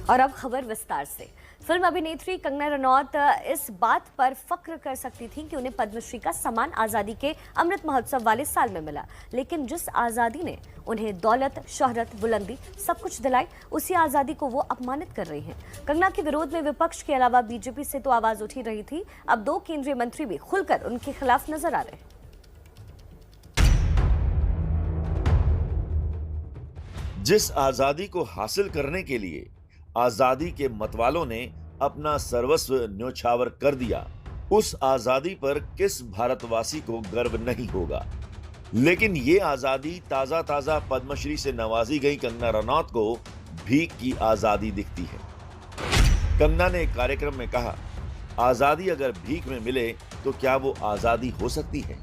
और अब खबर विस्तार से। फिल्म अभिनेत्री कंगना रनौत इस बात पर फख्र कर सकती थी कि उन्हें पद्मश्री का सम्मान आजादी के अमृत महोत्सव वाले साल में मिला, लेकिन जिस आजादी ने उन्हें दौलत, शोहरत, बुलंदी सब कुछ दिलाई, उसी आजादी को वो अपमानित कर रही हैं। कंगना के विरोध में विपक्ष के अलावा बीजेपी से तो आवाज उठी रही थी, अब 2 केंद्रीय मंत्री भी खुलकर उनके खिलाफ नजर आ रहे हैं। जिस आजादी को हासिल करने के लिए आजादी के मतवालों ने अपना सर्वस्व न्योछावर कर दिया, उस आजादी पर किस भारतवासी को गर्व नहीं होगा। लेकिन ये आजादी ताजा ताजा पद्मश्री से नवाजी गई कंगना रनौत को भीख की आजादी दिखती है। कंगना ने एक कार्यक्रम में कहा, आजादी अगर भीख में मिले तो क्या वो आजादी हो सकती है।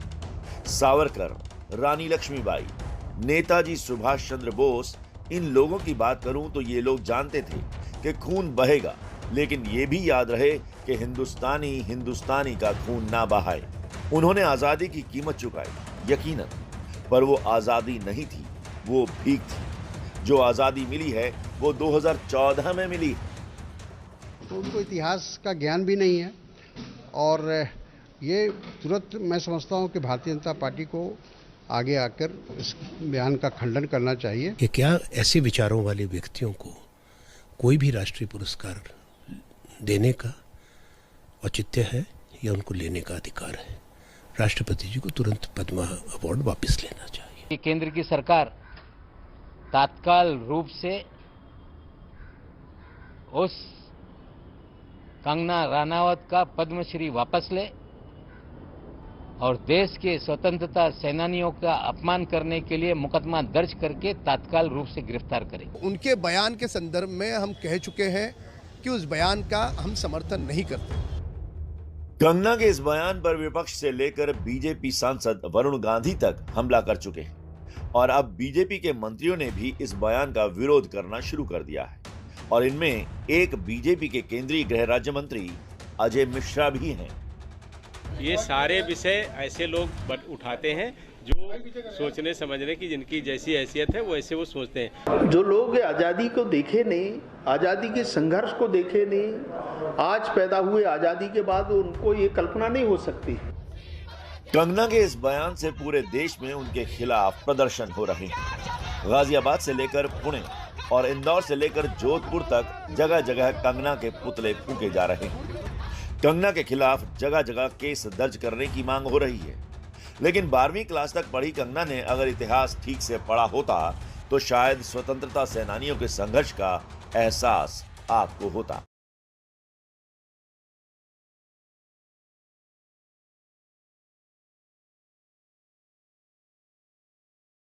सावरकर, रानी लक्ष्मीबाई, नेताजी सुभाष चंद्र बोस, इन लोगों की बात करूं तो ये लोग जानते थे कि खून बहेगा, लेकिन ये भी याद रहे कि हिंदुस्तानी का खून ना बहाए। उन्होंने आजादी की कीमत चुकाई, यकीनन, पर वो आजादी नहीं थी, वो भीख थी। जो आजादी मिली है वो 2014 में मिली है। तो उनको इतिहास का ज्ञान भी नहीं है और ये तुरंत मैं समझता हूँ कि भारतीय जनता पार्टी को आगे आकर इस बयान का खंडन करना चाहिए कि क्या ऐसे विचारों वाले व्यक्तियों को कोई भी राष्ट्रीय पुरस्कार देने का औचित्य है या उनको लेने का अधिकार है। राष्ट्रपति जी को तुरंत पद्म अवार्ड वापस लेना चाहिए। केंद्र की सरकार तात्काल रूप से उस कंगना रनौत का पद्मश्री वापस ले और देश के स्वतंत्रता सेनानियों का अपमान करने के लिए मुकदमा दर्ज करके तात्काल रूप से गिरफ्तार करें। उनके बयान के संदर्भ में हम कह चुके हैं कि उस बयान का हम समर्थन नहीं करते। कंगना के इस बयान पर विपक्ष से लेकर बीजेपी सांसद वरुण गांधी तक हमला कर चुके हैं और अब बीजेपी के मंत्रियों ने भी इस बयान का विरोध करना शुरू कर दिया है और इनमें एक बीजेपी के केंद्रीय गृह राज्य मंत्री अजय मिश्रा भी हैं। ये सारे विषय ऐसे लोग उठाते हैं जो सोचने समझने की जिनकी जैसी हैसियत है वो ऐसे वो सोचते हैं। जो लोग आज़ादी को देखे नहीं, आज़ादी के संघर्ष को देखे नहीं, आज पैदा हुए आज़ादी के बाद उनको ये कल्पना नहीं हो सकती। कंगना के इस बयान से पूरे देश में उनके खिलाफ प्रदर्शन हो रहे हैं। गाजियाबाद से लेकर पुणे और इंदौर से लेकर जोधपुर तक जगह जगह कंगना के पुतले फूंके जा रहे हैं। कंगना के खिलाफ जगह जगह केस दर्ज करने की मांग हो रही है, लेकिन 12वीं क्लास तक पढ़ी कंगना ने अगर इतिहास ठीक से पढ़ा होता तो शायद स्वतंत्रता सेनानियों के संघर्ष का एहसास आपको होता।